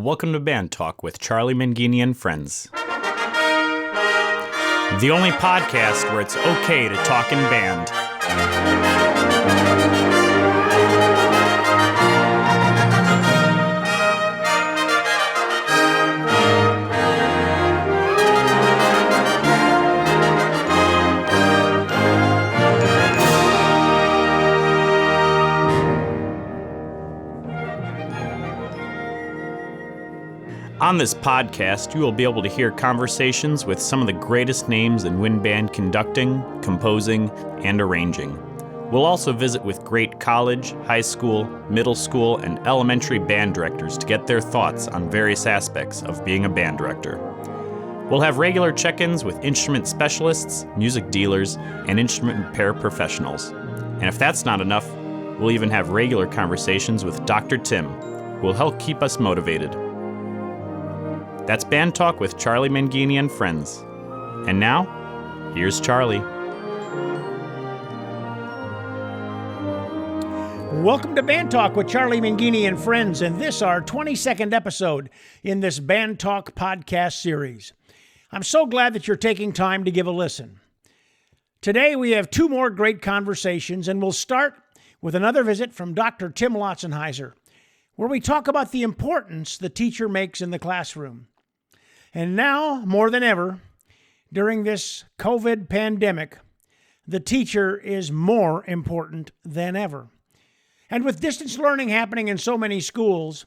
Welcome to Band Talk with Charlie Mangini and friends. The only podcast where it's okay to talk in band. On this podcast, you will be able to hear conversations with some of the greatest names in wind band conducting, composing, and arranging. We'll also visit with great college, high school, middle school, and elementary band directors to get their thoughts on various aspects of being a band director. We'll have regular check-ins with instrument specialists, music dealers, and instrument repair professionals. And if that's not enough, we'll even have regular conversations with Dr. Tim, who will help keep us motivated. That's Band Talk with Charlie Mangini and friends. And now, here's Charlie. Welcome to Band Talk with Charlie Mangini and friends, and this our 22nd episode in this Band Talk podcast series. I'm so glad that you're taking time to give a listen. Today we have two more great conversations, and we'll start with another visit from Dr. Tim Lautzenheiser, where we talk about the importance the teacher makes in the classroom. And now, more than ever, during this COVID pandemic, the teacher is more important than ever. And with distance learning happening in so many schools,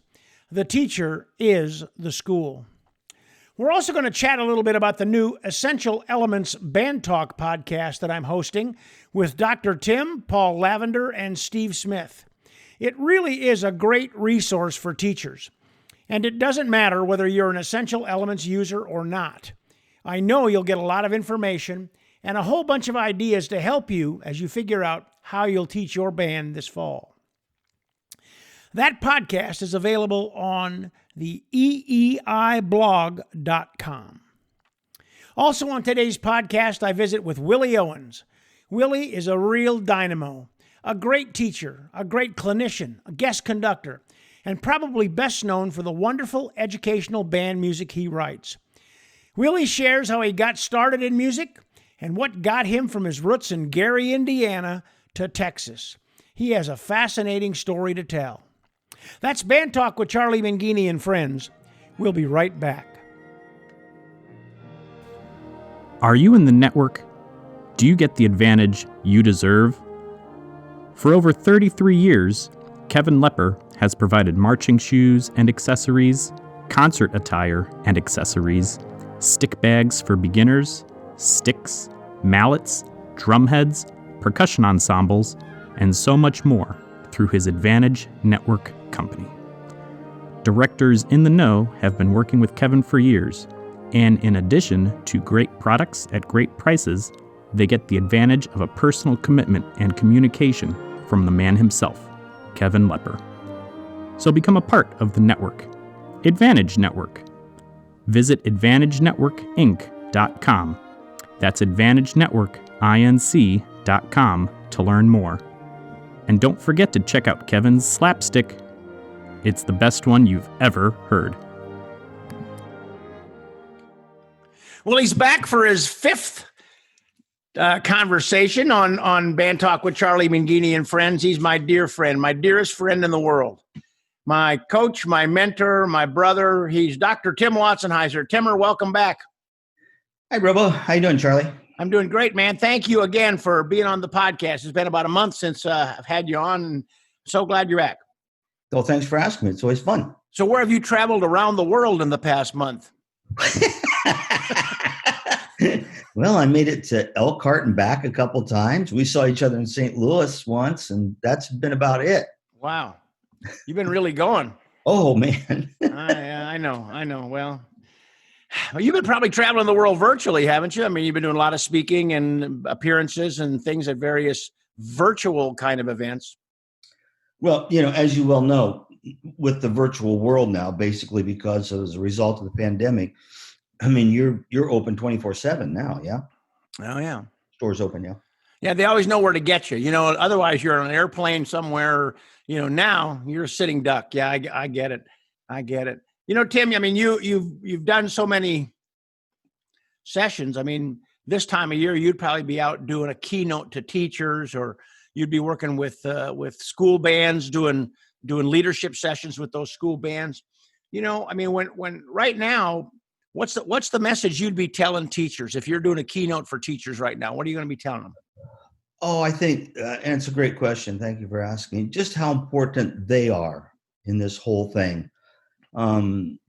the teacher is the school. We're also going to chat a little bit about the new Essential Elements Band Talk podcast that I'm hosting with Dr. Tim, Paul Lavender, and Steve Smith. It really is a great resource for teachers. And it doesn't matter whether you're an Essential Elements user or not. I know you'll get a lot of information and a whole bunch of ideas to help you as you figure out how you'll teach your band this fall. That podcast is available on the eeiblog.com. Also on today's podcast, I visit with Willie Owens. Willie is a real dynamo, a great teacher, a great clinician, a guest conductor, and probably best known for the wonderful educational band music he writes. Willie shares how he got started in music and what got him from his roots in Gary, Indiana, to Texas. He has a fascinating story to tell. That's Band Talk with Charlie Mangini and friends. We'll be right back. Are you in the network? Do you get the advantage you deserve? For over 33 years, Kevin Lepper has provided marching shoes and accessories, concert attire and accessories, stick bags for beginners, sticks, mallets, drumheads, percussion ensembles, and so much more through his Advantage Network company. Directors in the know have been working with Kevin for years, and in addition to great products at great prices, they get the advantage of a personal commitment and communication from the man himself, Kevin Lepper. So become a part of the network. Advantage Network. Visit AdvantageNetworkInc.com. That's AdvantageNetworkInc.com to learn more. And don't forget to check out Kevin's Slapstick. It's the best one you've ever heard. Well, he's back for his fifth conversation on Band Talk with Charlie Mangini and friends. He's my dear friend, my dearest friend in the world. My coach, my mentor, my brother. He's Dr. Tim Lautzenheiser. Timmer, welcome back. Hi, Robo. How you doing, Charlie? I'm doing great, man. Thank you again for being on the podcast. It's been about a month since I've had you on, and so glad you're back. Well, thanks for asking me. It's always fun. So where have you traveled around the world in the past month? Well, I made it to Elkhart and back a couple times. We saw each other in St. Louis once, and that's been about it. Wow. You've been really going. Oh, man. I know. Well, you've been probably traveling the world virtually, haven't you? I mean, you've been doing a lot of speaking and appearances and things at various virtual kind of events. Well, as you well know, with the virtual world now, basically because as a result of the pandemic, I mean, you're open 24/7 now, yeah? Oh, yeah. Stores open, yeah. Yeah, they always know where to get you. Otherwise you're on an airplane somewhere, now you're a sitting duck. Yeah, I get it. Tim, I mean, you've done so many sessions. I mean, this time of year, you'd probably be out doing a keynote to teachers, or you'd be working with school bands, doing leadership sessions with those school bands. I mean, when right now, what's the message you'd be telling teachers if you're doing a keynote for teachers right now? What are you going to be telling them? Oh, I think, and it's a great question. Thank you for asking. Just how important they are in this whole thing. I mean,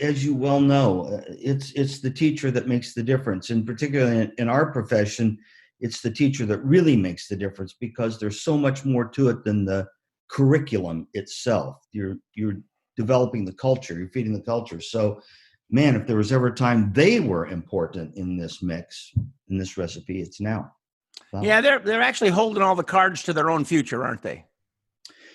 as you well know, it's the teacher that makes the difference, and particularly in our profession, it's the teacher that really makes the difference, because there's so much more to it than the curriculum itself. You're developing the culture, you're feeding the culture. So, man, if there was ever a time they were important in this mix, in this recipe, it's now. Wow. Yeah, they're actually holding all the cards to their own future, aren't they?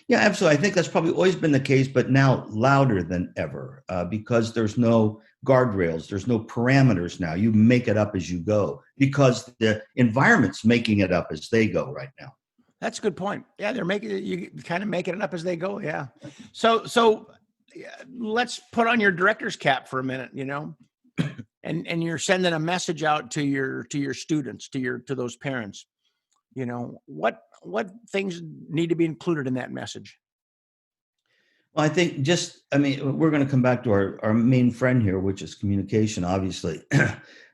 Yeah, absolutely. I think that's probably always been the case, but now louder than ever, because there's no guardrails, there's no parameters now. You make it up as you go, because the environment's making it up as they go right now. That's a good point. Yeah, you kind of making it up as they go. Yeah. So let's put on your director's cap for a minute, and you're sending a message out to your students, to those parents. What things need to be included in that message? Well, I think we're going to come back to our main friend here, which is communication, obviously,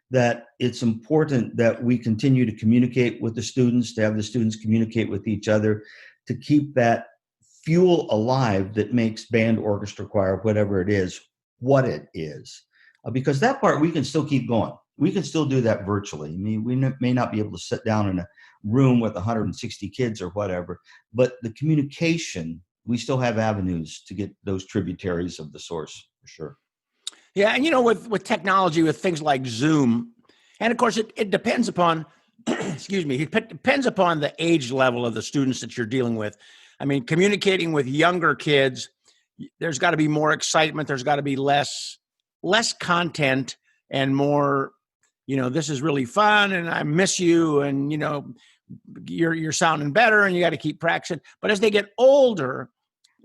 that it's important that we continue to communicate with the students, to have the students communicate with each other, to keep that fuel alive that makes band, orchestra, choir, whatever it is, what it is. Because that part we can still keep going. We can still do that virtually. I mean, we may not be able to sit down in a room with 160 kids or whatever, but the communication, we still have avenues to get those tributaries of the source, for sure. Yeah, and with technology, with things like Zoom, and of course it depends upon, excuse me, it depends upon the age level of the students that you're dealing with. I mean, communicating with younger kids, there's got to be more excitement. There's got to be less content and more, this is really fun and I miss you, and you're sounding better and you got to keep practicing. But as they get older,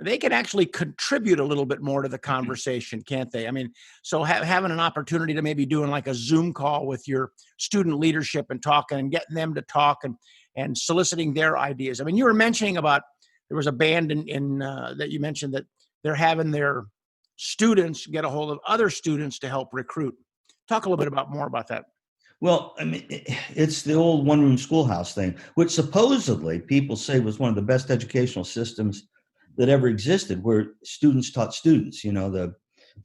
they can actually contribute a little bit more to the conversation, can't they? I mean, so having an opportunity to maybe doing like a Zoom call with your student leadership and talking and getting them to talk and soliciting their ideas. I mean, you were mentioning about, there was a band in that you mentioned that they're having their students get a hold of other students to help recruit. Talk a little bit more about that. Well, I mean, it's the old one-room schoolhouse thing, which supposedly people say was one of the best educational systems that ever existed, where students taught students. The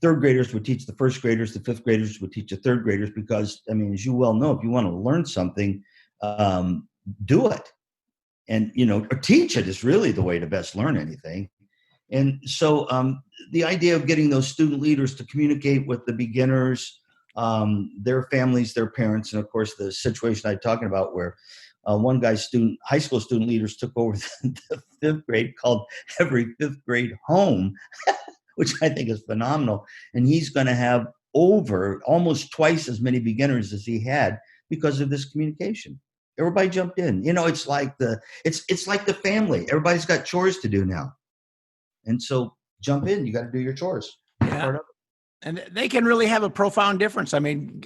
third graders would teach the first graders, the fifth graders would teach the third graders, because, I mean, as you well know, if you want to learn something, do it. And, or teach it is really the way to best learn anything. And so the idea of getting those student leaders to communicate with the beginners, their families, their parents, and of course the situation I'm talking about where one guy's high school student leaders took over the fifth grade, called Every Fifth Grade Home, which I think is phenomenal. And he's going to have over almost twice as many beginners as he had because of this communication. Everybody jumped in. It's like it's like the family. Everybody's got chores to do now. And so jump in. You got to do your chores. Yeah. And they can really have a profound difference. I mean,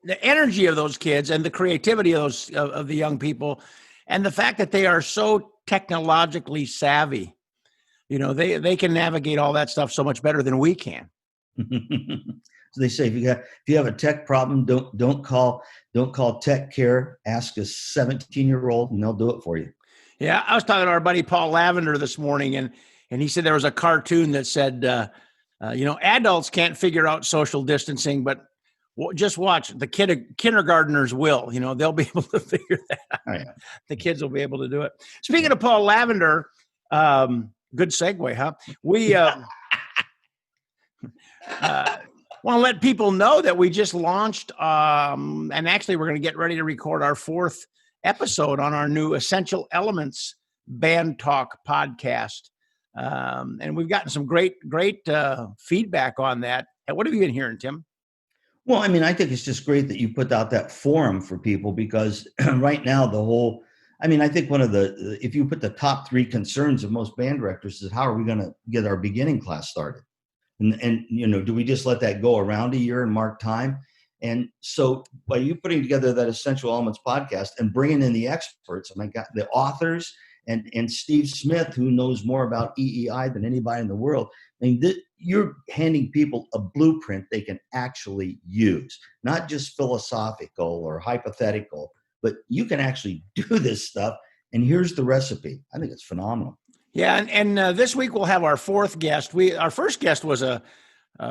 the energy of those kids and the creativity of of the young people, and the fact that they are so technologically savvy, they can navigate all that stuff so much better than we can. So they say, if you have a tech problem, don't call tech care. Ask a 17-year-old, and they'll do it for you. Yeah, I was talking to our buddy Paul Lavender this morning, and he said there was a cartoon that said, adults can't figure out social distancing, but just watch, the kindergartners will. They'll be able to figure that out. Oh, yeah. The kids will be able to do it. Speaking of Paul Lavender, good segue, huh? We want to let people know that we just launched, and actually we're going to get ready to record our 4th episode on our new Essential Elements Band Talk podcast. And we've gotten some great feedback on that. And what have you been hearing, Tim? Well, I mean, I think it's just great that you put out that forum for people, because right now I think one of if you put the top 3 concerns of most band directors is, how are we going to get our beginning class started? And do we just let that go around a year and mark time? And so by you putting together that Essential Elements podcast and bringing in the experts, my God, the authors and Steve Smith, who knows more about EEI than anybody in the world, I mean, you're handing people a blueprint they can actually use, not just philosophical or hypothetical, but you can actually do this stuff. And here's the recipe. I think it's phenomenal. Yeah, and this week we'll have our fourth guest. Our first guest was a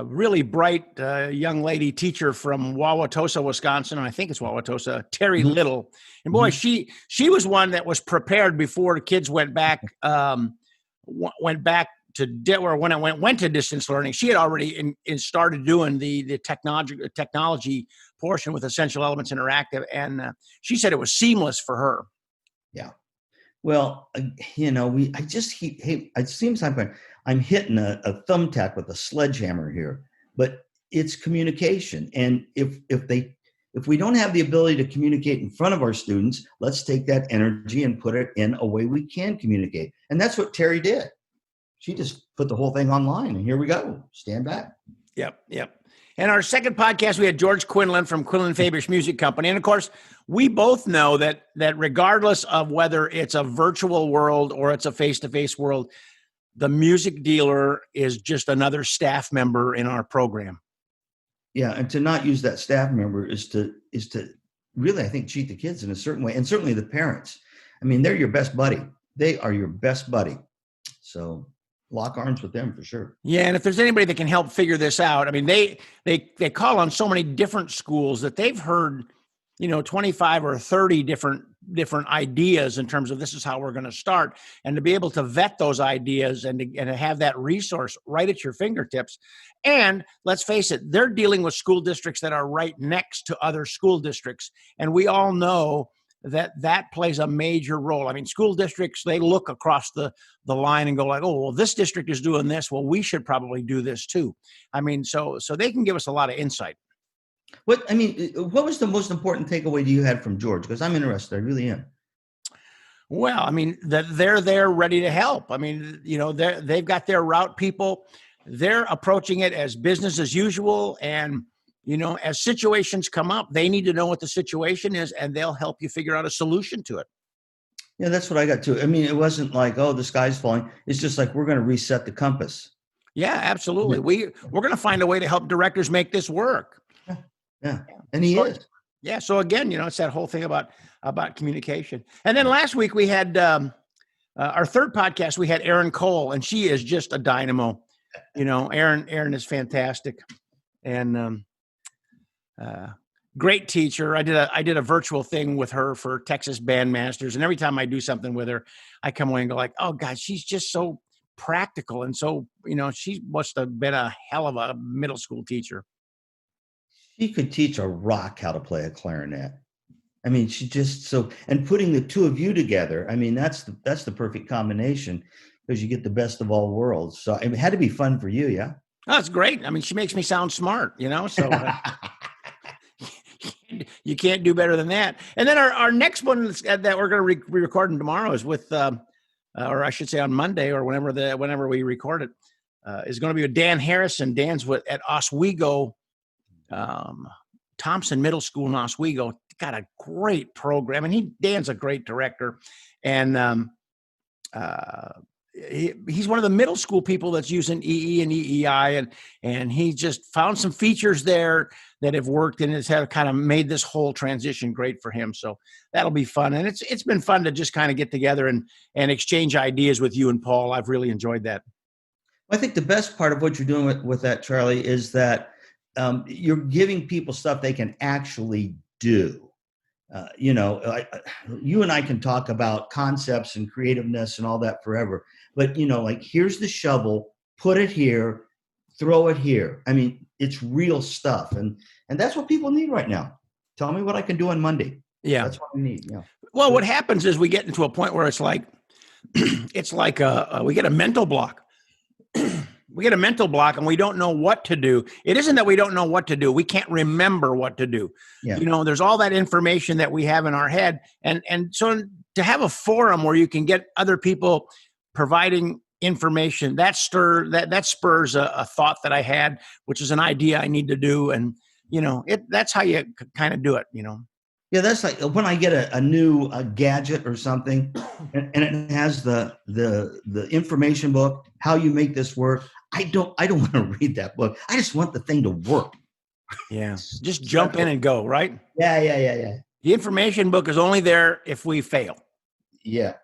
really bright young lady teacher from Wauwatosa, Wisconsin, and I think it's Wauwatosa, Terry Little. And boy, she was one that was prepared before the kids went back went to distance learning. She had already started doing the technology portion with Essential Elements Interactive, and she said it was seamless for her. Yeah. Well, it seems like I'm hitting a thumbtack with a sledgehammer here, but it's communication. And if we don't have the ability to communicate in front of our students, let's take that energy and put it in a way we can communicate. And that's what Terry did. She just put the whole thing online, and here we go. Stand back. Yep. And our second podcast, we had George Quinlan from Quinlan Fabish Music Company. And of course, we both know that regardless of whether it's a virtual world or it's a face-to-face world, the music dealer is just another staff member in our program. Yeah, and to not use that staff member is to really, I think, cheat the kids in a certain way, and certainly the parents. I mean, they're your best buddy. They are your best buddy. So lock arms with them for sure. Yeah, and if there's anybody that can help figure this out, I mean, they call on so many different schools that they've heard, 25 or 30 different ideas in terms of this is how we're going to start, and to be able to vet those ideas and to have that resource right at your fingertips. And let's face it, they're dealing with school districts that are right next to other school districts, and we all know that plays a major role. I mean, school districts, they look across the line and go like, oh, well, this district is doing this. Well, we should probably do this too. I mean, so they can give us a lot of insight. What was the most important takeaway you had from George? Because I'm interested. I really am. Well, I mean, that they're there ready to help. I mean, they've got their route people. They're approaching it as business as usual. And as situations come up, they need to know what the situation is, and they'll help you figure out a solution to it. Yeah, that's what I got too. I mean, it wasn't like, oh, the sky's falling. It's just like, we're going to reset the compass. Yeah, absolutely. We're going to find a way to help directors make this work. Yeah. And he is. Yeah. So again, it's that whole thing about communication. And then last week we had our third podcast, we had Erin Cole, and she is just a dynamo. Erin is fantastic. And, great teacher. I did a virtual thing with her for Texas Bandmasters. And every time I do something with her, I come away and go like, oh God, she's just so practical. And so, she must have been a hell of a middle school teacher. She could teach a rock how to play a clarinet. I mean, and putting the two of you together, I mean, that's the perfect combination, because you get the best of all worlds. So it had to be fun for you. Yeah. Oh, it's great. I mean, she makes me sound smart, so you can't do better than that. And then our next one that we're going to be recording tomorrow is with, or I should say on Monday or whenever we record it, is going to be with Dan Harrison. Dan's at Oswego, Thompson Middle School in Oswego. Got a great program, and Dan's a great director, and he's one of the middle school people that's using EE and EEI, and he just found some features there that have worked, and has kind of made this whole transition great for him. So that'll be fun, and it's been fun to just kind of get together and exchange ideas with you and Paul. I've really enjoyed that. I think the best part of what you're doing with that, Charlie, is that you're giving people stuff they can actually do. You and I can talk about concepts and creativeness and all that forever, but like, here's the shovel, put it here, throw it here. I mean, it's real stuff, and that's what people need right now. Tell me what I can do on Monday. Yeah, that's what we need. Yeah. Well, what happens is we get into a point where it's like we get a mental block. We get a mental block and we don't know what to do. It isn't that we don't know what to do. We can't remember what to do. Yeah. There's all that information that we have in our head. And so to have a forum where you can get other people providing information, that spurs a thought that I had, which is an idea I need to do. And, that's how you kind of do it, Yeah, that's like when I get a new gadget or something, and it has the information book, how you make this work. I don't want to read that book. I just want the thing to work. Yeah, just jump in and go, right? Yeah. The information book is only there if we fail. Yeah.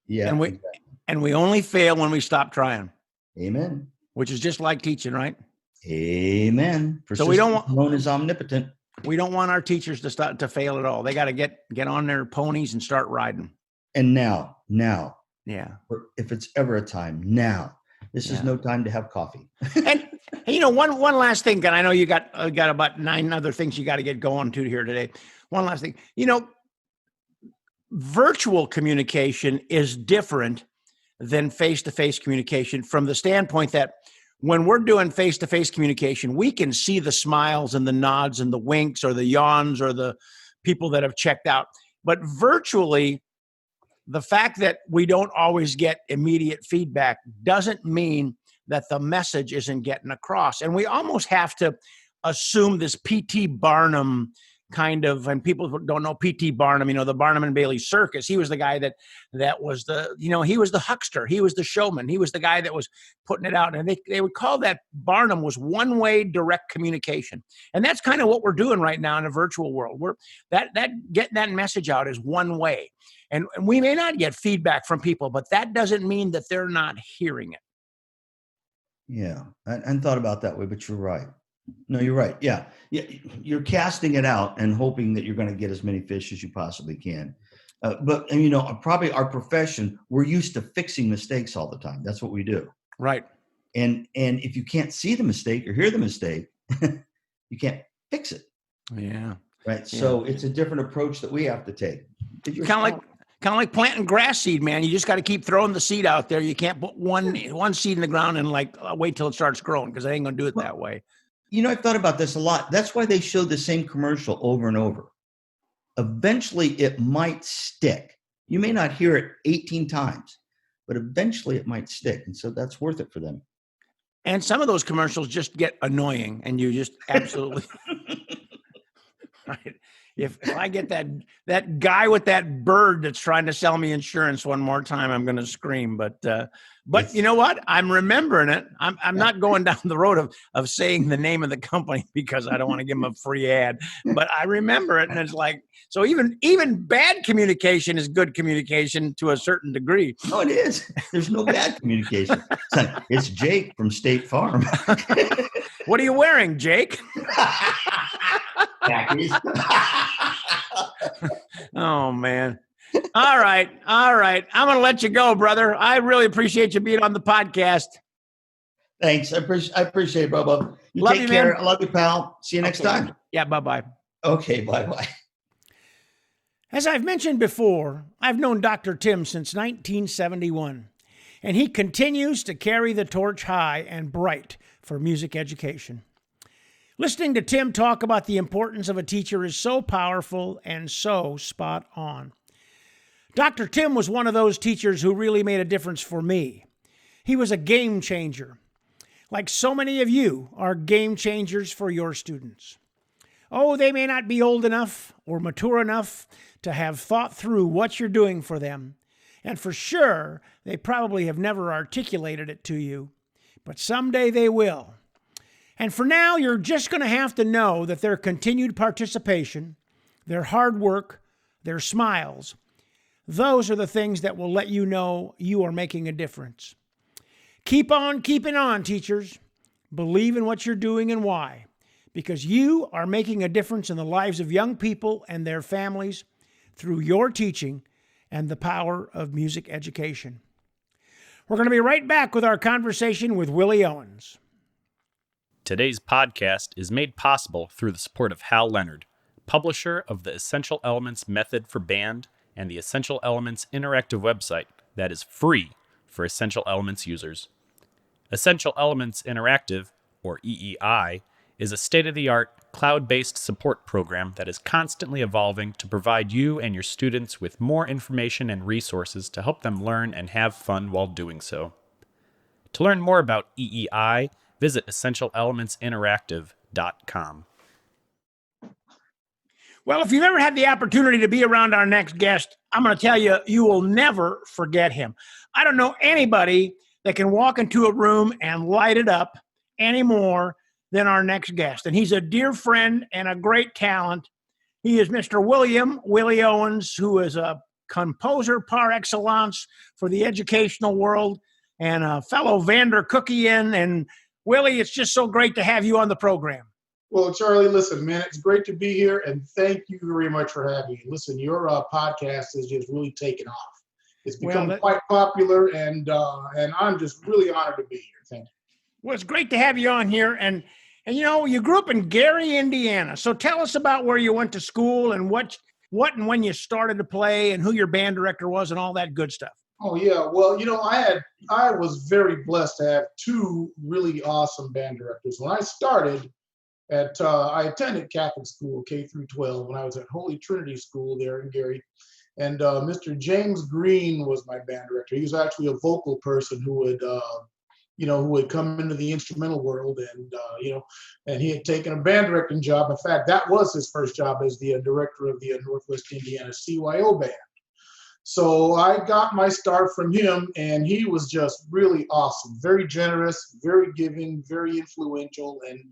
And we only fail when we stop trying. Amen. Which is just like teaching, right? Amen. So we don't want known as omnipotent. We don't want our teachers to fail at all. They got to get on their ponies and start riding. And now, yeah. If it's ever a time, now. This is no time to have coffee. and one last thing, and I know you got about 9 other things you got to get going to here today. One last thing, virtual communication is different than face-to-face communication from the standpoint that when we're doing face-to-face communication, we can see the smiles and the nods and the winks or the yawns or the people that have checked out. But virtually, the fact that we don't always get immediate feedback doesn't mean that the message isn't getting across. And we almost have to assume this P.T. Barnum kind of, and people don't know P.T. Barnum, the Barnum and Bailey Circus. He was the guy that was he was the huckster. He was the showman. He was the guy that was putting it out. And they would call that Barnum was one-way direct communication. And that's kind of what we're doing right now in a virtual world. We're getting that message out is one way. And we may not get feedback from people, but that doesn't mean that they're not hearing it. Yeah. I hadn't thought about that way, but you're right. No, you're right. Yeah. You're casting it out and hoping that you're going to get as many fish as you possibly can. But probably our profession, we're used to fixing mistakes all the time. That's what we do. Right. And if you can't see the mistake or hear the mistake, you can't fix it. Yeah. Right. So it's a different approach that we have to take. Kind of like planting grass seed, man. You just got to keep throwing the seed out there. You can't put one seed in the ground and wait till it starts growing, because I ain't going to do it that way. I've thought about this a lot. That's why they show the same commercial over and over. Eventually, it might stick. You may not hear it 18 times, but eventually it might stick. And so that's worth it for them. And some of those commercials just get annoying, and you just absolutely right. If I get that guy with that bird that's trying to sell me insurance one more time, I'm going to scream. But you know what? I'm remembering it. I'm not going down the road of saying the name of the company because I don't want to give them a free ad. But I remember it, and it's like, so even bad communication is good communication to a certain degree. No, it is. There's no bad communication. It's Jake from State Farm. What are you wearing, Jake? Oh, man. All right. I'm going to let you go, brother. I really appreciate you being on the podcast. Thanks. I appreciate it, Bubba. You love take you, care. man. I love you, pal. See you next time. Yeah, bye-bye. Okay, bye-bye. As I've mentioned before, I've known Dr. Tim since 1971, and he continues to carry the torch high and bright for music education. Listening to Tim talk about the importance of a teacher is so powerful and so spot on. Dr. Tim was one of those teachers who really made a difference for me. He was a game changer. Like so many of you are game changers for your students. Oh, they may not be old enough or mature enough to have thought through what you're doing for them. And for sure, they probably have never articulated it to you. But someday they will. And for now, you're just going to have to know that their continued participation, their hard work, their smiles, those are the things that will let you know you are making a difference. Keep on keeping on, teachers. Believe in what you're doing and why, because you are making a difference in the lives of young people and their families through your teaching and the power of music education. We're going to be right back with our conversation with Willie Owens. Today's podcast is made possible through the support of Hal Leonard, publisher of the Essential Elements Method for Band and the Essential Elements interactive website that is free for Essential Elements users. Essential Elements Interactive, or EEI, is a state-of-the-art, cloud-based support program that is constantly evolving to provide you and your students with more information and resources to help them learn and have fun while doing so. To learn more about EEI, visit essentialelementsinteractive.com. Well, if you've ever had the opportunity to be around our next guest, I'm going to tell you, you will never forget him. I don't know anybody that can walk into a room and light it up any more than our next guest. And he's a dear friend and a great talent. He is Mr. Willie Owens, who is a composer par excellence for the educational world and a fellow Vander Cookian. And Willie, it's just so great to have you on the program. Well, Charlie, listen, man, it's great to be here, and thank you very much for having me. Listen, your podcast has just really taken off. It's become quite popular, and I'm just really honored to be here. Thank you. Well, it's great to have you on here, and you know, you grew up in Gary, Indiana. So tell us about where you went to school and what and when you started to play, and who your band director was, and all that good stuff. Oh yeah, well, you know, I was very blessed to have two really awesome band directors. When I started. I attended Catholic school, K through 12, when I was at Holy Trinity School there in Gary. And Mr. James Green was my band director. He was actually a vocal person who would come into the instrumental world, and he had taken a band directing job. In fact, that was his first job as the director of the Northwest Indiana CYO band. So I got my start from him, and he was just really awesome, very generous, very giving, very influential, and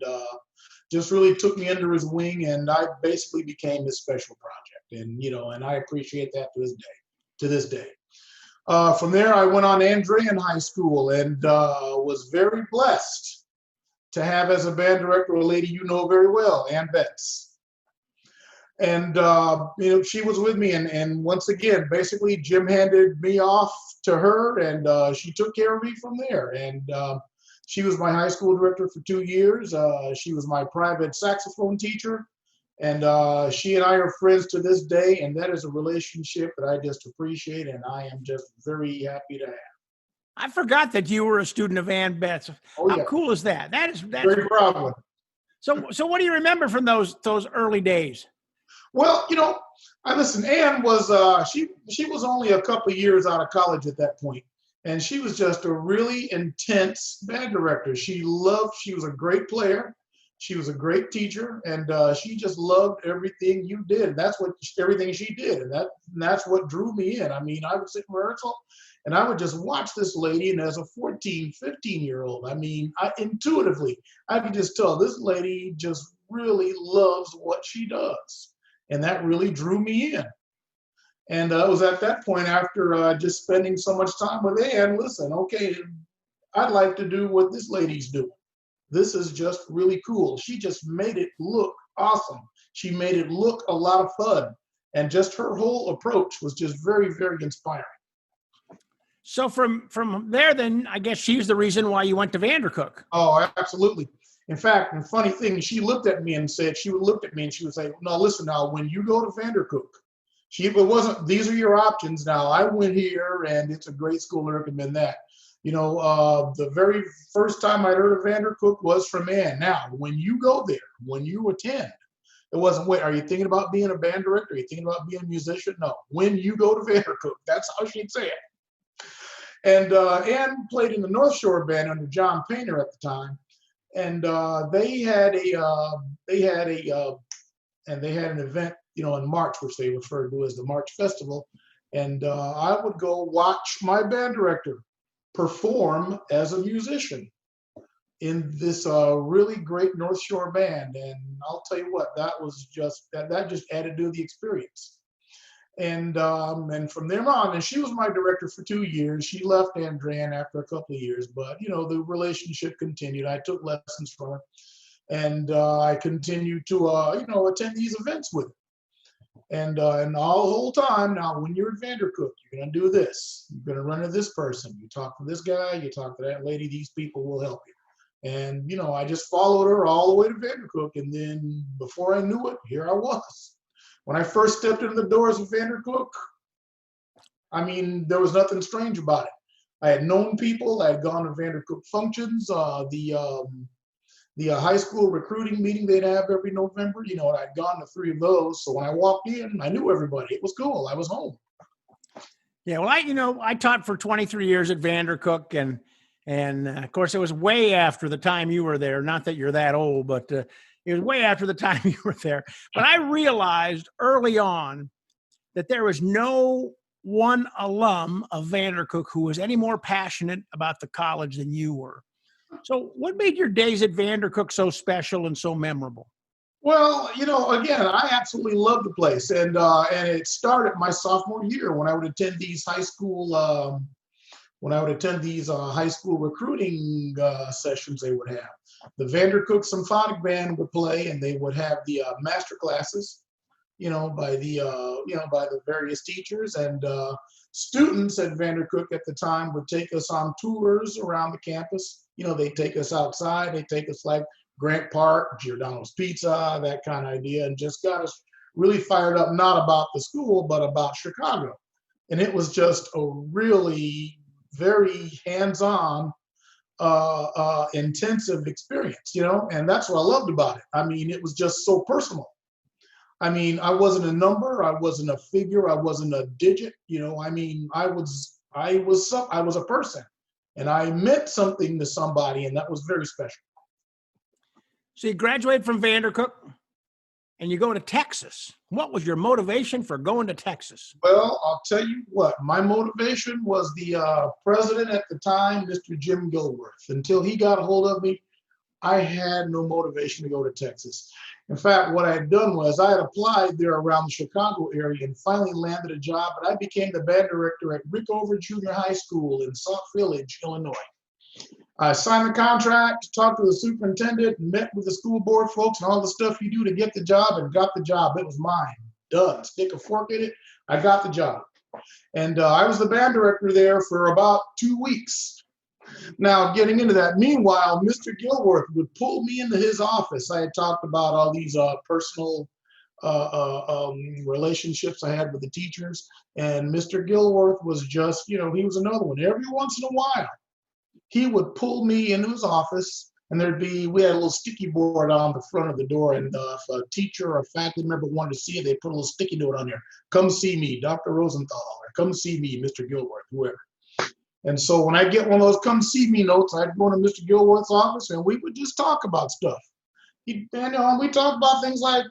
just really took me under his wing, and I basically became his special project. And I appreciate that to this day. From there, I went on to Andrean High School and was very blessed to have as a band director a lady you know very well, Ann Betts. And she was with me, and once again, basically Jim handed me off to her, and she took care of me from there. And she was my high school director for 2 years. She was my private saxophone teacher, and she and I are friends to this day, and that is a relationship that I just appreciate, and I am just very happy to have. I forgot that you were a student of Ann Betts. Oh, yeah. How cool is that? That's very proud of her. So what do you remember from those early days? Well, listen, Ann was, she was only a couple of years out of college at that point. And she was just a really intense band director. She was a great player. She was a great teacher, and she just loved everything you did. That's everything she did. And that's what drew me in. I mean, I would sit in rehearsal and I would just watch this lady. And as a 14, 15-year-old, intuitively, I could just tell this lady just really loves what she does. And that really drew me in. And it was at that point, after just spending so much time with Ann, listen, okay, I'd like to do what this lady's doing. This is just really cool. She just made it look awesome. She made it look a lot of fun. And just her whole approach was just very, very inspiring. So from there, then, I guess she's the reason why you went to Vandercook. Oh, absolutely. In fact, the funny thing, she would look at me and say, no, listen now, when you go to Vandercook, it wasn't, these are your options now. I went here and it's a great school to recommend that. The very first time I heard of Vandercook was from Ann. Now, when you go there, when you attend, it wasn't, wait, are you thinking about being a band director? Are you thinking about being a musician? No, when you go to Vandercook, that's how she'd say it. And Ann played in the North Shore band under John Painter at the time. And they had an event, in March, which they referred to as the March Festival. And I would go watch my band director perform as a musician in this really great North Shore band. And I'll tell you what, that just added to the experience. And from there on, and she was my director for 2 years. She left Andrean after a couple of years, but the relationship continued. I took lessons from her, and I continued to attend these events with her. And all the whole time, now when you're at Vandercook, you're gonna do this. You're gonna run into this person. You talk to this guy. You talk to that lady. These people will help you. And I just followed her all the way to Vandercook, and then before I knew it, here I was. When I first stepped into the doors of Vandercook, there was nothing strange about it. I had known people. I had gone to Vandercook functions, the high school recruiting meeting they'd have every November, and I'd gone to 3 of those. So when I walked in, I knew everybody. It was cool. I was home. Yeah, well, I taught for 23 years at Vandercook, and And of course, it was way after the time you were there. Not that you're that old, but it was way after the time you were there. But I realized early on that there was no one alum of Vandercook who was any more passionate about the college than you were. So what made your days at Vandercook so special and so memorable? Well, again, I absolutely love the place, and it started my sophomore year when I would attend these high school high school recruiting sessions. They would have the Vandercook Symphonic Band would play, and they would have the master classes, by the various teachers, and students at Vandercook at the time would take us on tours around the campus. They take us outside, they take us like Grant Park, Giordano's Pizza, that kind of idea, and just got us really fired up, not about the school, but about Chicago. And it was just a really very hands-on, intensive experience, and that's what I loved about it. I mean, it was just so personal. I mean, I wasn't a number, I wasn't a figure, I wasn't a digit, I mean, I was a person, and I meant something to somebody, and that was very special. So you graduated from Vandercook and you go to Texas. What was your motivation for going to Texas? Well, I'll tell you what, my motivation was the president at the time, Mr. Jim Gilworth. Until he got a hold of me, I had no motivation to go to Texas. In fact, what I had done was I had applied there around the Chicago area and finally landed a job, and I became the band director at Rickover Junior High School in Sauk Village, Illinois. I signed the contract, talked to the superintendent, met with the school board folks and all the stuff you do to get the job, and got the job. It was mine. Done. Stick a fork in it. I got the job. And I was the band director there for about 2 weeks. Now, getting into that, meanwhile, Mr. Gilworth would pull me into his office. I had talked about all these personal relationships I had with the teachers. And Mr. Gilworth was just, he was another one. Every once in a while, he would pull me into his office, and we had a little sticky board on the front of the door, and if a teacher or a faculty member wanted to see it, they put a little sticky note on there. Come see me, Dr. Rosenthal, or come see me, Mr. Gilworth, whoever. And so when I get one of those come see me notes, I'd go to Mr. Gilworth's office, and we would just talk about stuff. We talk about things like,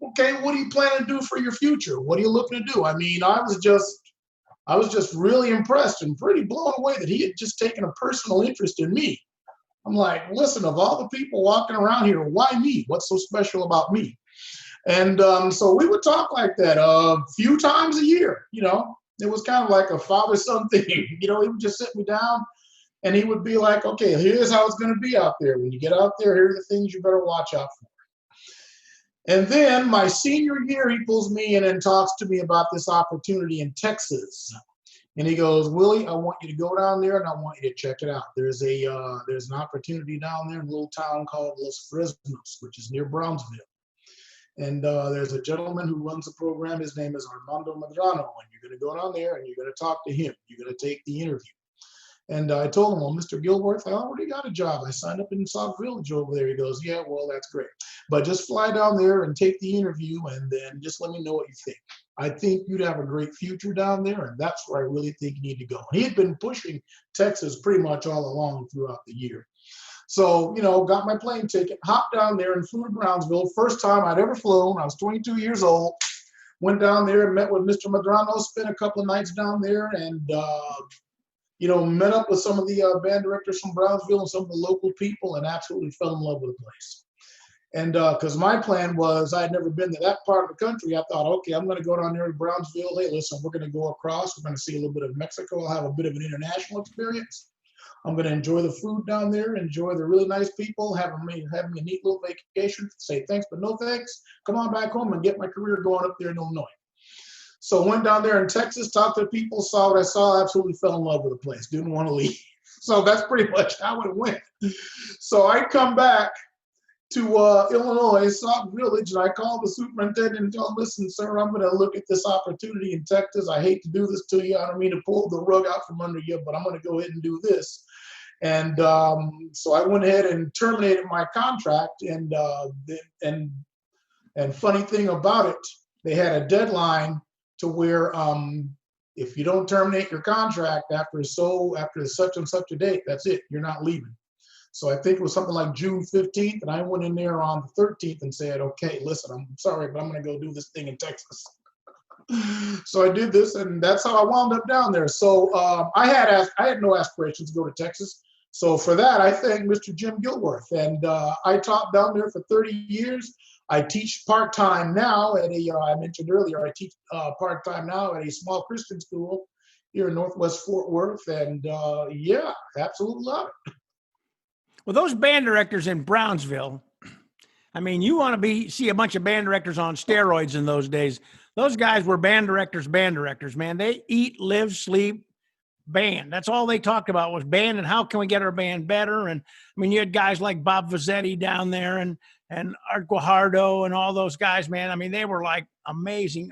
okay, what do you plan to do for your future? What are you looking to do? I mean, I was just really impressed and pretty blown away that he had just taken a personal interest in me. I'm like, listen, of all the people walking around here, why me? What's so special about me? And so we would talk like that a few times a year, It was kind of like a father-son thing. He would just sit me down, and he would be like, okay, here's how it's going to be out there. When you get out there, here are the things you better watch out for. And then my senior year, he pulls me in and talks to me about this opportunity in Texas. And he goes, Willie, I want you to go down there, and I want you to check it out. There's an opportunity down there in a little town called Los Fresnos, which is near Brownsville. And there's a gentleman who runs the program. His name is Armando Medrano, and you're going to go down there, and you're going to talk to him. You're going to take the interview. And I told him, well, Mr. Gilworth, I already got a job. I signed up in Sauk Village over there. He goes, yeah, well, that's great. But just fly down there and take the interview, and then just let me know what you think. I think you'd have a great future down there, and that's where I really think you need to go. And he had been pushing Texas pretty much all along throughout the year. So, got my plane ticket, hopped down there and flew to Brownsville. First time I'd ever flown. I was 22 years old. Went down there and met with Mr. Medrano, spent a couple of nights down there, and, met up with some of the band directors from Brownsville and some of the local people, and absolutely fell in love with the place. And because my plan was, I had never been to that part of the country. I thought, okay, I'm going to go down there to Brownsville. Hey, listen, we're going to go across. We're going to see a little bit of Mexico. I'll have a bit of an international experience. I'm going to enjoy the food down there, enjoy the really nice people, having me a neat little vacation, say thanks but no thanks, come on back home and get my career going up there in Illinois. So went down there in Texas, talked to the people, saw what I saw, absolutely fell in love with the place, didn't want to leave. So that's pretty much how it went. So I come back to Illinois, Sauk Village, and I called the superintendent and told him, listen, sir, I'm going to look at this opportunity in Texas. I hate to do this to you. I don't mean to pull the rug out from under you, but I'm going to go ahead and do this. And so I went ahead and terminated my contract. And funny thing about it, they had a deadline to where if you don't terminate your contract after such and such a date, that's it. You're not leaving. So I think it was something like June 15th, and I went in there on the 13th and said, okay, listen, I'm sorry, but I'm going to go do this thing in Texas. So I did this, and that's how I wound up down there. So I had no aspirations to go to Texas. So for that, I thank Mr. Jim Gilworth. And I taught down there for 30 years. I teach part-time now at I mentioned earlier, I teach part-time now at a small Christian school here in Northwest Fort Worth. And yeah, absolutely love it. Well, those band directors in Brownsville, I mean, you want to see a bunch of band directors on steroids in those days. Those guys were band directors, man. They eat, live, sleep, band. That's all they talked about was band and how can we get our band better. And I mean, you had guys like Bob Vazzetti down there and Art Guajardo and all those guys, man. I mean, they were like amazing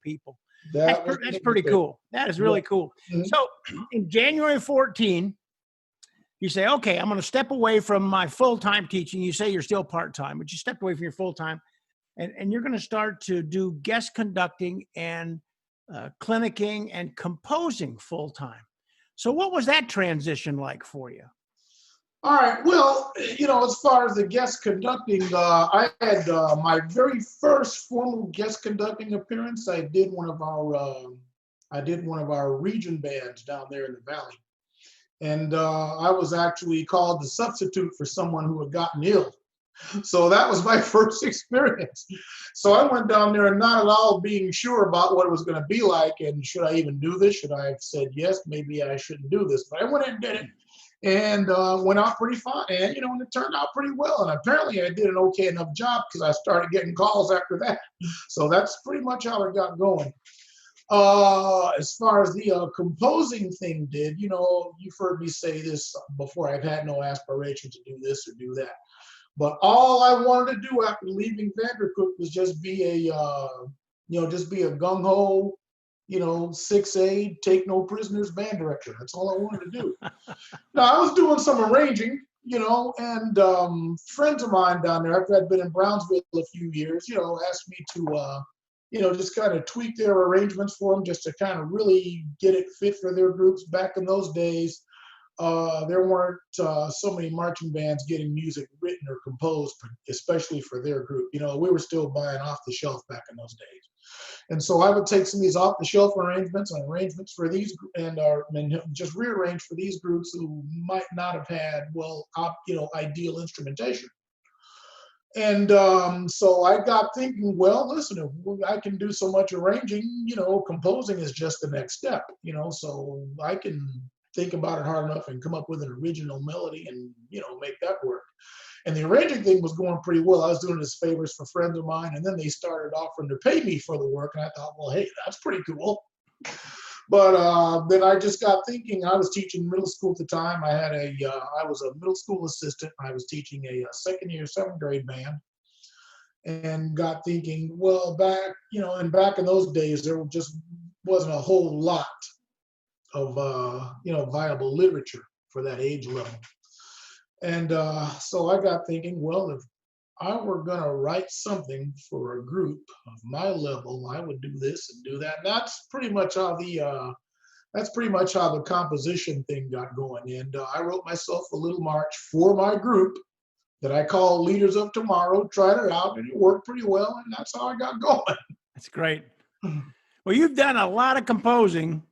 people. That's pretty cool. That is really cool. Mm-hmm. So in January 14, you say, okay, I'm going to step away from my full-time teaching. You say you're still part-time, but you stepped away from your full-time, and you're going to start to do guest conducting and clinicking and composing full-time. So what was that transition like for you? All right. Well, as far as the guest conducting, I had my very first formal guest conducting appearance. I did one of our region bands down there in the Valley. And I was actually called to substitute for someone who had gotten ill. So that was my first experience. So I went down there and not at all being sure about what it was going to be like. And should I even do this? Should I have said, yes, maybe I shouldn't do this. But I went and did it and went out pretty fine. And, and it turned out pretty well. And apparently I did an okay enough job because I started getting calls after that. So that's pretty much how it got going. As far as the composing thing did, you've heard me say this before. I've had no aspiration to do this or do that. But all I wanted to do after leaving Vandercook was just be a gung-ho, 6A, take no prisoners band director. That's all I wanted to do. Now, I was doing some arranging, and friends of mine down there, after I'd been in Brownsville a few years, asked me to just kind of tweak their arrangements for them just to kind of really get it fit for their groups. Back in those days, there weren't so many marching bands getting music written or composed, especially for their group. We were still buying off the shelf back in those days. And so I would take some of these off the shelf arrangements and arrangements for these and just rearrange for these groups who might not have had, ideal instrumentation. And so I got thinking, well, listen, if I can do so much arranging, composing is just the next step, so I can think about it hard enough and come up with an original melody and, make that work. And the arranging thing was going pretty well. I was doing it as favors for friends of mine, and then they started offering to pay me for the work. And I thought, well, hey, that's pretty cool. But then I just got thinking. I was teaching middle school at the time. I was a middle school assistant. I was teaching a second year, 7th grade band, and got thinking, well, back in those days, there just wasn't a whole lot of viable literature for that age level. And so I got thinking, well, if I were going to write something for a group of my level, I would do this and do that. And that's pretty much how the composition thing got going. And I wrote myself a little march for my group that I call Leaders of Tomorrow, tried it out, and it worked pretty well. And that's how I got going. That's great. Well, you've done a lot of composing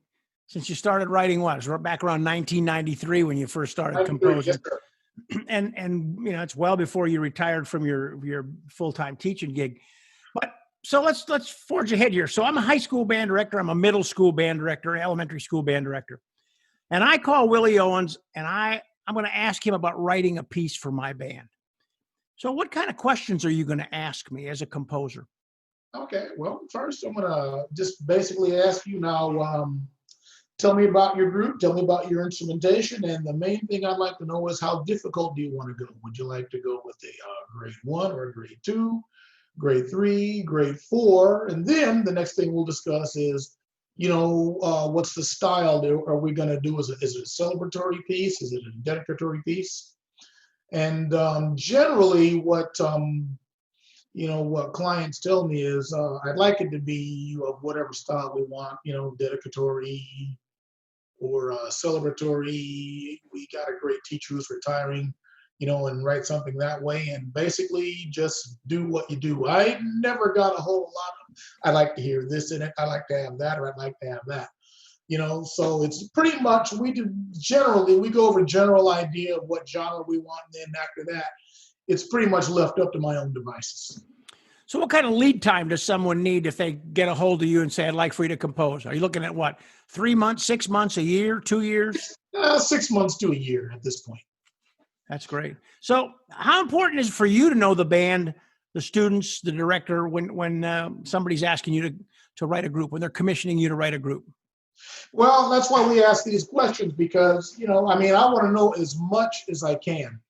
since you started writing back around 1993 when you first started composing. Yes, sir. And it's well before you retired from your full-time teaching gig. But so let's forge ahead here. So I'm a high school band director, I'm a middle school band director, elementary school band director. And I call Willie Owens and I'm going to ask him about writing a piece for my band. So what kind of questions are you going to ask me as a composer? Okay, well, first I'm going to just basically ask you now, tell me about your group, tell me about your instrumentation, and the main thing I'd like to know is how difficult do you want to go? Would you like to go with a grade 1 or a grade 2, grade 3, grade 4? And then the next thing we'll discuss is, what's the style are we going to do? Is it a celebratory piece? Is it a dedicatory piece? And generally what what clients tell me is, I'd like it to be of whatever style we want, dedicatory or celebratory. We got a great teacher who's retiring, and write something that way. And basically just do what you do. I never got a whole lot of, I like to hear this in it. I like to have that, or I'd like to have that. So it's pretty much, we go over general idea of what genre we want. And then after that, it's pretty much left up to my own devices. So what kind of lead time does someone need if they get a hold of you and say, I'd like for you to compose? Are you looking at what, 3 months, 6 months, a year, 2 years? 6 months to a year at this point. That's great. So how important is it for you to know the band, the students, the director, when somebody's asking you to write a group, when they're commissioning you to write a group? Well, that's why we ask these questions, because, I want to know as much as I can.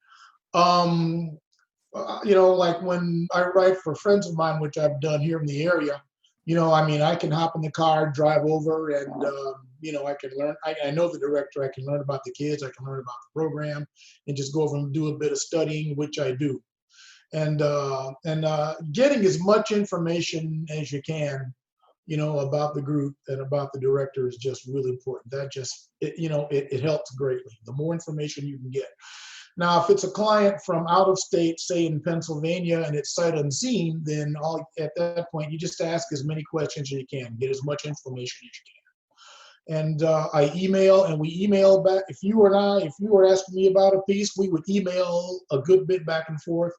Like when I write for friends of mine, which I've done here in the area, I can hop in the car, drive over, and, I can learn. I know the director. I can learn about the kids. I can learn about the program, and just go over and do a bit of studying, which I do. And getting as much information as you can, about the group and about the director is just really important. That just, it helps greatly. The more information you can get. Now, if it's a client from out of state, say in Pennsylvania, and it's sight unseen, then at that point, you just ask as many questions as you can, get as much information as you can. And I email, and we email back. If you were asking me about a piece, we would email a good bit back and forth.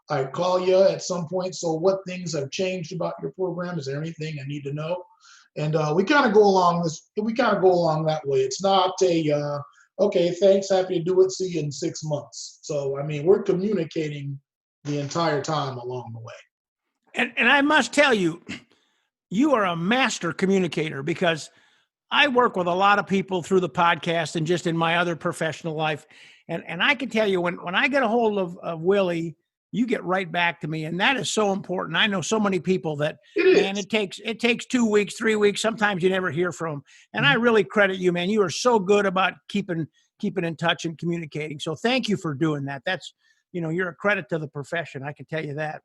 I'd call you at some point. So what things have changed about your program? Is there anything I need to know? And we kind of go along that way. It's not okay, thanks, happy to do it, see you in 6 months. So, we're communicating the entire time along the way. And I must tell you, you are a master communicator, because I work with a lot of people through the podcast and just in my other professional life. And I can tell you, when I get a hold of Willie, you get right back to me. And that is so important. I know so many people that, man, it takes 2 weeks, 3 weeks. Sometimes you never hear from them. And I really credit you, man. You are so good about keeping in touch and communicating. So thank you for doing that. That's, you're a credit to the profession. I can tell you that.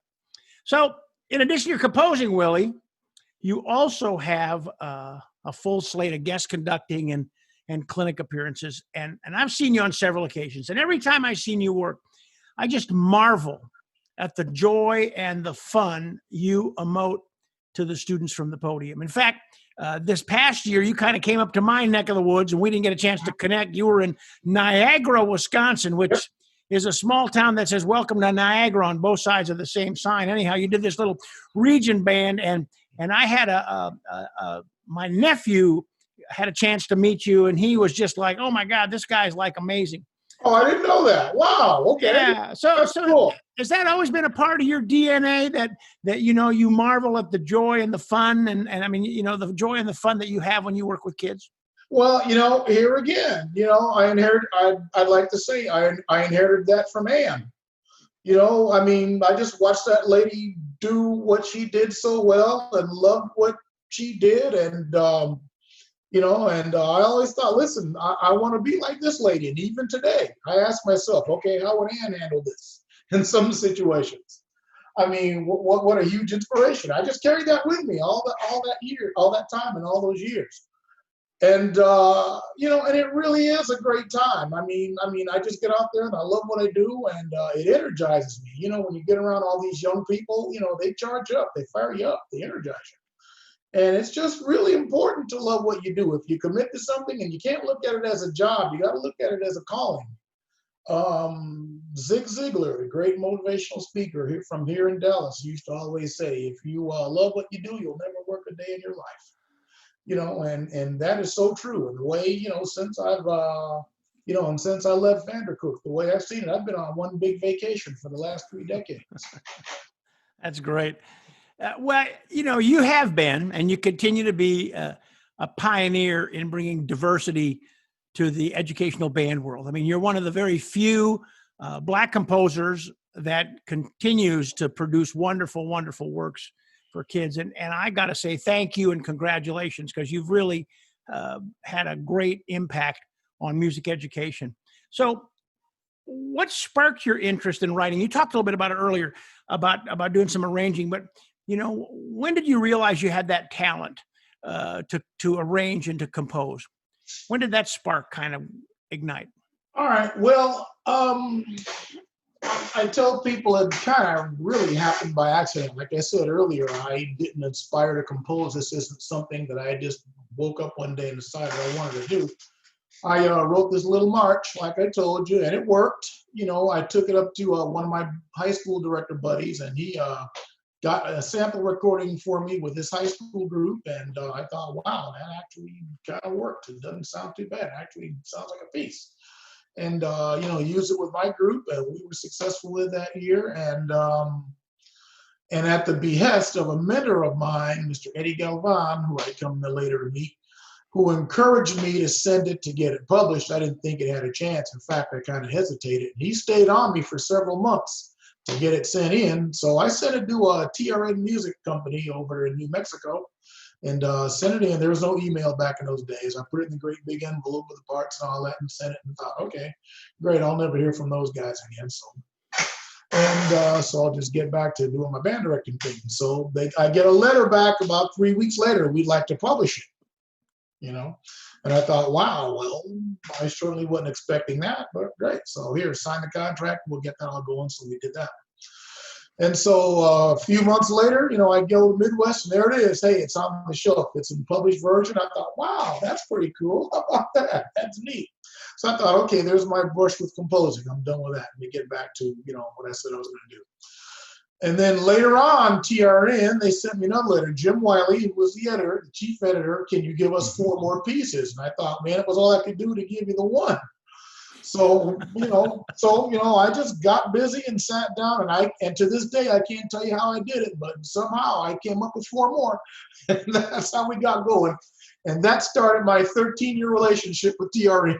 So in addition to your composing, Willie, you also have a full slate of guest conducting and clinic appearances. And I've seen you on several occasions. And every time I've seen you work, I just marvel at the joy and the fun you emote to the students from the podium. In fact, this past year, you kind of came up to my neck of the woods, and we didn't get a chance to connect. You were in Niagara, Wisconsin, which is a small town that says "Welcome to Niagara" on both sides of the same sign. Anyhow, you did this little region band, and I had my nephew had a chance to meet you, and he was just like, "Oh my God, this guy's like amazing." Oh, I didn't know that. Wow. Okay. Yeah. So cool. Has that always been a part of your DNA that you marvel at the joy and the fun and the joy and the fun that you have when you work with kids? Well, here again, I'd like to say I inherited that from Ann. I just watched that lady do what she did so well and loved what she did. And, and I always thought, listen, I want to be like this lady. And even today, I ask myself, okay, how would Ann handle this in some situations? What a huge inspiration. I just carried that with me all that time and all those years. And, and it really is a great time. I just get out there and I love what I do, and it energizes me. When you get around all these young people, they charge up, they fire you up, they energize you. And it's just really important to love what you do. If you commit to something, and you can't look at it as a job, you got to look at it as a calling. Zig Ziglar, a great motivational speaker from here in Dallas, used to always say, if you love what you do, you'll never work a day in your life. And that is so true. And the way, since I've, since I left Vandercook, the way I've seen it, I've been on one big vacation for the last 3 decades. That's great. Well, you have been, and you continue to be a pioneer in bringing diversity to the educational band world. You're one of the very few Black composers that continues to produce wonderful, wonderful works for kids. And I got to say thank you and congratulations, because you've really had a great impact on music education. So what sparked your interest in writing? You talked a little bit about it earlier, about doing some arranging, but when did you realize you had that talent to arrange and to compose? When did that spark kind of ignite? All right. Well, I tell people it kind of really happened by accident. Like I said earlier, I didn't aspire to compose. This isn't something that I just woke up one day and decided I wanted to do. I wrote this little march, like I told you, and it worked. I took it up to one of my high school director buddies, and he got a sample recording for me with his high school group. And I thought, wow, that actually kind of worked. It doesn't sound too bad. It actually sounds like a piece. And, use it with my group. And we were successful with that year. And at the behest of a mentor of mine, Mr. Eddie Galvan, who I come to later to meet, who encouraged me to send it to get it published. I didn't think it had a chance. In fact, I kind of hesitated. He stayed on me for several months to get it sent in. So I sent it to a TRN music company over in New Mexico and sent it in. There was no email back in those days. I put it in the great big envelope with the parts and all that and sent it and thought, okay, great. I'll never hear from those guys again. So I'll just get back to doing my band directing thing. So I get a letter back about 3 weeks later. We'd like to publish it. And I thought, wow, well, I certainly wasn't expecting that, but great. So here, sign the contract. We'll get that all going. So we did that. And so a few months later, I go to Midwest and there it is. Hey, it's on the shelf. It's in published version. I thought, wow, that's pretty cool. How about that? That's neat. So I thought, okay, there's my brush with composing. I'm done with that. Let me get back to, what I said I was going to do. And then later on, TRN, they sent me another letter. Jim Wiley, who was the editor, the chief editor, can you give us 4 more pieces? And I thought, man, it was all I could do to give you the one. So, I just got busy and sat down and to this day, I can't tell you how I did it, but somehow I came up with 4 more. And that's how we got going. And that started my 13-year relationship with TRN.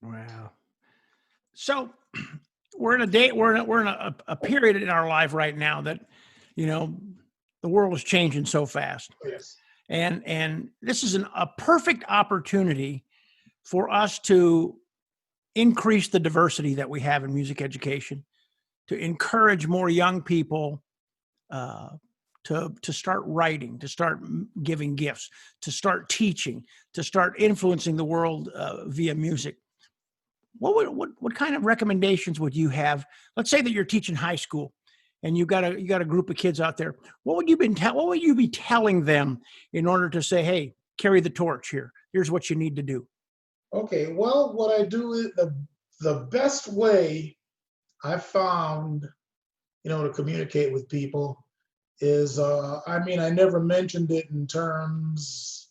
Wow. So we're in a period in our life right now that, the world is changing so fast. Yes. And this is a perfect opportunity for us to increase the diversity that we have in music education, to encourage more young people to start writing, to start giving gifts, to start teaching, to start influencing the world via music. What kind of recommendations would you have? Let's say that you're teaching high school and you got a group of kids out there. What would you be telling them in order to say, hey, carry the torch here. Here's what you need to do. Okay, well, what I do is the best way I found, to communicate with people is, I never mentioned it in terms,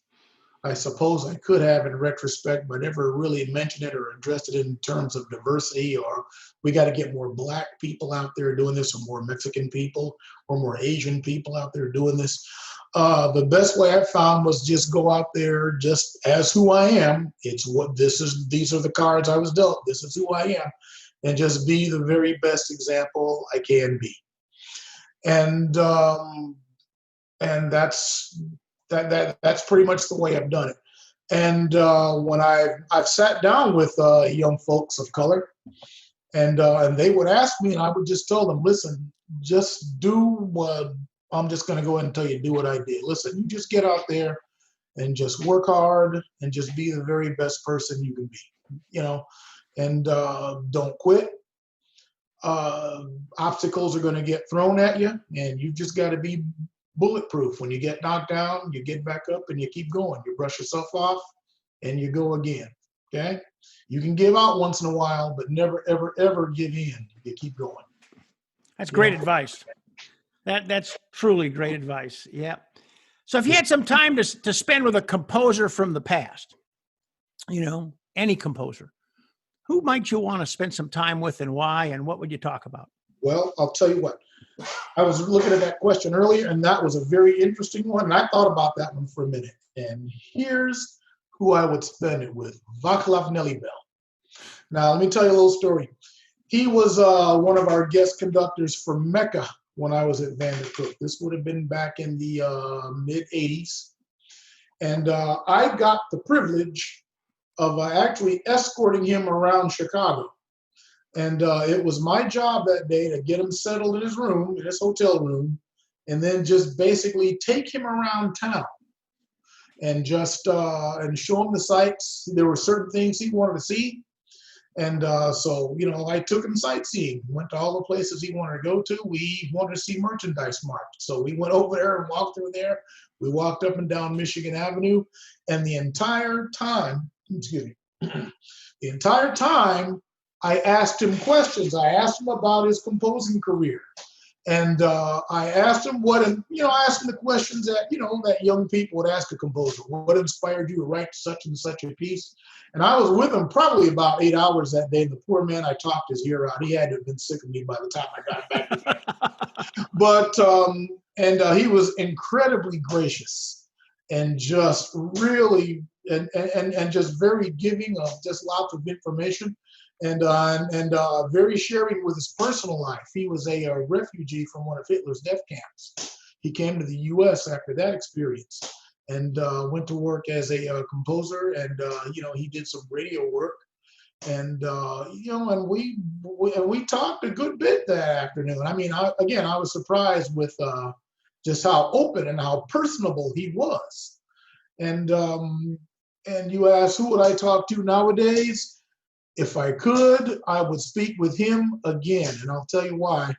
I suppose I could have in retrospect, but never really mentioned it or addressed it in terms of diversity or we got to get more Black people out there doing this or more Mexican people or more Asian people out there doing this. The best way I found was just go out there just as who I am. These are the cards I was dealt. This is who I am. And just be the very best example I can be. And that's pretty much the way I've done it. And when I've sat down with young folks of color and they would ask me and I would just tell them, listen, just do what I'm just going to go ahead and tell you, do what I did. Listen, you just get out there and just work hard and just be the very best person you can be, and don't quit. Obstacles are going to get thrown at you and you just got to be bulletproof. When you get knocked down, you get back up and you keep going. You brush yourself off and you go again. Okay? You can give out once in a while, but never, ever, ever give in. You keep going. That's great advice. That's truly great advice. Yeah. So if you had some time to spend with a composer from the past, any composer, who might you want to spend some time with and why, and what would you talk about? Well, I'll tell you what. I was looking at that question earlier, and that was a very interesting one. And I thought about that one for a minute. And here's who I would spend it with, Vaclav Nelhybel. Now, let me tell you a little story. He was one of our guest conductors for Mecca when I was at Vandercook. This would have been back in the mid-'80s. And I got the privilege of actually escorting him around Chicago. And it was my job that day to get him settled in his room, in his hotel room, and then just basically take him around town and just and show him the sights. There were certain things he wanted to see. And so, I took him sightseeing, went to all the places he wanted to go to. We wanted to see Merchandise Mart. So we went over there and walked through there. We walked up and down Michigan Avenue. And the entire time, I asked him questions. I asked him about his composing career. And I asked him I asked him the questions that, that young people would ask a composer. What inspired you to write such and such a piece? And I was with him probably about 8 hours that day. The poor man, I talked his ear out. He had to have been sick of me by the time I got back. But, he was incredibly gracious and just really, and just very giving of just lots of information. And very sharing with his personal life. He was a refugee from one of Hitler's death camps. He came to the U.S. after that experience and went to work as a composer. And he did some radio work. And and we talked a good bit that afternoon. I mean, I was surprised with just how open and how personable he was. And you asked, who would I talk to nowadays? If I could, I would speak with him again, and I'll tell you why.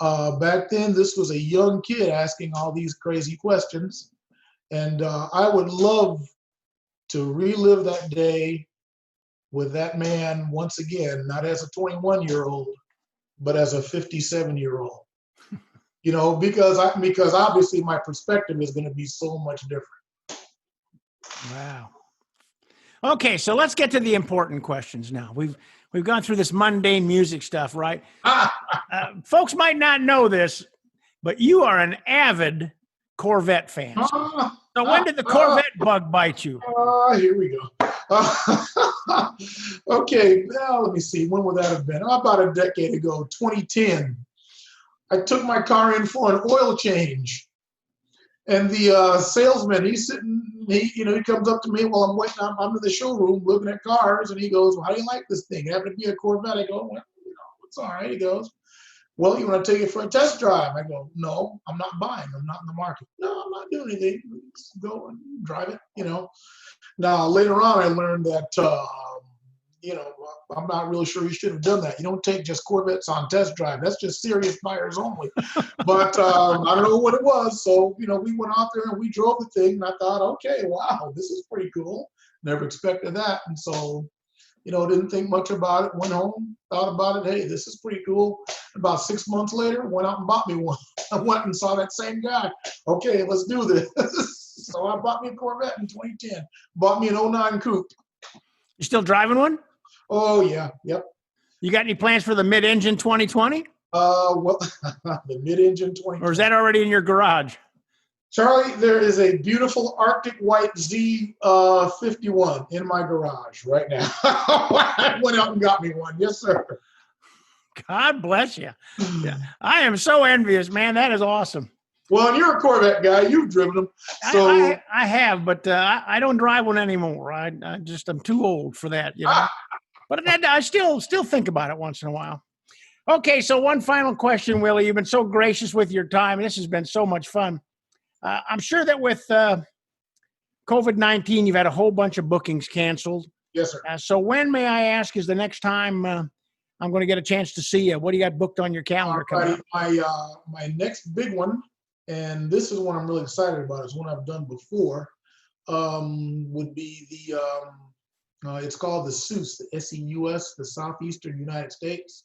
Back then, this was a young kid asking all these crazy questions, and I would love to relive that day with that man once again, not as a 21-year-old, but as a 57-year-old. Because obviously my perspective is going to be so much different. Wow. Okay, so let's get to the important questions now. We've gone through this mundane music stuff, right? Folks might not know this, but you are an avid Corvette fan. So when did the Corvette bug bite you? Here we go. Okay, now let me see. When would that have been? About a decade ago, 2010. I took my car in for an oil change. And the salesman, he comes up to me while I'm waiting. I'm in the showroom looking at cars, and he goes, well, how do you like this thing? It happened to be a Corvette. I go, well, it's all right. He goes, well, you want to take it for a test drive? I go, no, I'm not buying. I'm not in the market. No, I'm not doing anything. Just go and drive it, Now, later on, I learned that, I'm not really sure you should have done that. You don't take just Corvettes on test drive. That's just serious buyers only. But I don't know what it was. So, we went out there and we drove the thing. And I thought, okay, wow, this is pretty cool. Never expected that. And so, didn't think much about it. Went home, thought about it. Hey, this is pretty cool. About 6 months later, went out and bought me one. I went and saw that same guy. Okay, let's do this. So I bought me a Corvette in 2010. Bought me an '09 coupe. You still driving one? Oh, yeah. Yep. You got any plans for the mid-engine 2020? Well, the mid-engine 2020. Or is that already in your garage? Charlie, there is a beautiful Arctic White Z51 in my garage right now. I went out and got me one. Yes, sir. God bless you. Yeah. I am so envious, man. That is awesome. Well, and you're a Corvette guy. You've driven them. So I have, but I don't drive one anymore. I'm too old for that, But I still think about it once in a while. Okay, so one final question, Willie. You've been so gracious with your time. This has been so much fun. I'm sure that with COVID-19, you've had a whole bunch of bookings canceled. Yes, sir. So when, may I ask, is the next time I'm going to get a chance to see you? What do you got booked on your calendar coming up? My next big one, and this is one I'm really excited about, is one I've done before, would be it's called the SEUS, the SEUS, the Southeastern United States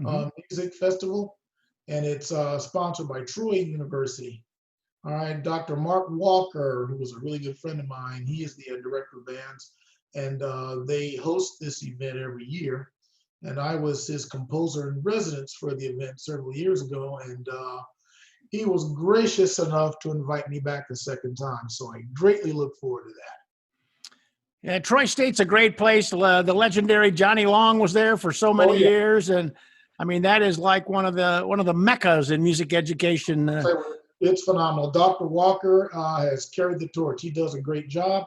Music Festival, and it's sponsored by Troy University. All right, Dr. Mark Walker, who was a really good friend of mine, he is the director of bands, and they host this event every year. And I was his composer in residence for the event several years ago, and he was gracious enough to invite me back a second time. So I greatly look forward to that. Yeah, Troy State's a great place. The legendary Johnny Long was there for so many years, and I mean that is like one of the meccas in music education. It's phenomenal. Dr. Walker has carried the torch. He does a great job.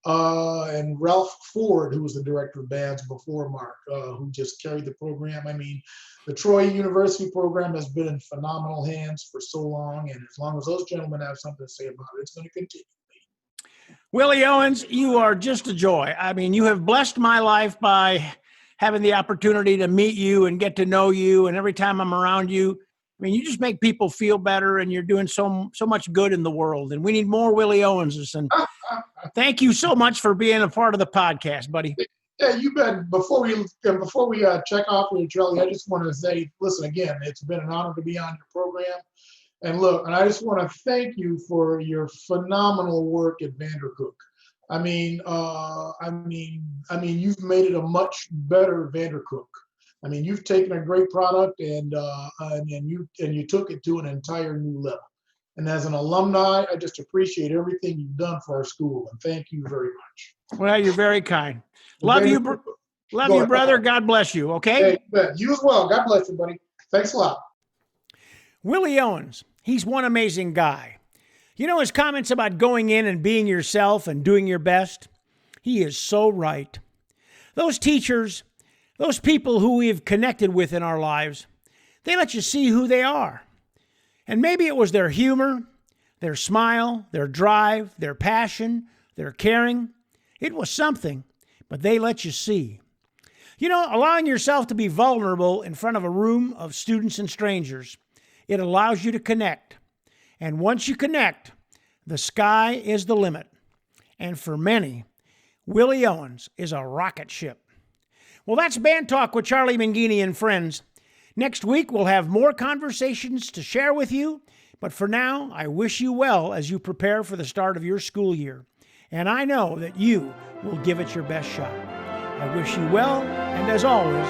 and Ralph Ford, who was the director of bands before Mark, who just carried the program. I mean, the Troy University program has been in phenomenal hands for so long, and as long as those gentlemen have something to say about it, it's going to continue. Willie Owens, you are just a joy. I mean, you have blessed my life by having the opportunity to meet you and get to know you. And every time I'm around you, I mean, you just make people feel better, and you're doing so much good in the world. And we need more Willie Owenses. And thank you so much for being a part of the podcast, buddy. Yeah, you bet. Before we check off with you, Charlie, I just want to say, listen, again, it's been an honor to be on your program. And look, and I just want to thank you for your phenomenal work at Vandercook. I mean, you've made it a much better Vandercook. I mean, you've taken a great product and you took it to an entire new level. And as an alumni, I just appreciate everything you've done for our school, and thank you very much. Well, you're very kind. Love you, brother. God bless you. Okay. Hey, you as well. God bless you, buddy. Thanks a lot. Willie Owens. He's one amazing guy. You know, his comments about going in and being yourself and doing your best, he is so right. Those teachers, those people who we've connected with in our lives, they let you see who they are. And maybe it was their humor, their smile, their drive, their passion, their caring. It was something, but they let you see. You know, allowing yourself to be vulnerable in front of a room of students and strangers, it allows you to connect. And once you connect, the sky is the limit. And for many, Willie Owens is a rocket ship. Well, that's Band Talk with Charlie Mangini and friends. Next week, we'll have more conversations to share with you. But for now, I wish you well as you prepare for the start of your school year. And I know that you will give it your best shot. I wish you well, and as always,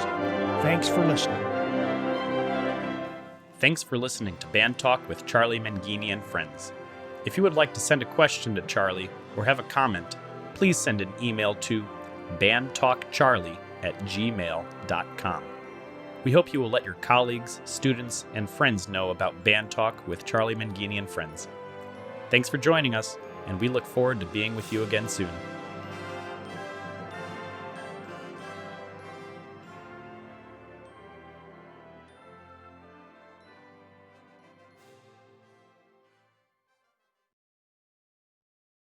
thanks for listening. Thanks for listening to Band Talk with Charlie Mangini and friends. If you would like to send a question to Charlie or have a comment, please send an email to bandtalkcharlie@gmail.com. We hope you will let your colleagues, students, and friends know about Band Talk with Charlie Mangini and friends. Thanks for joining us, and we look forward to being with you again soon.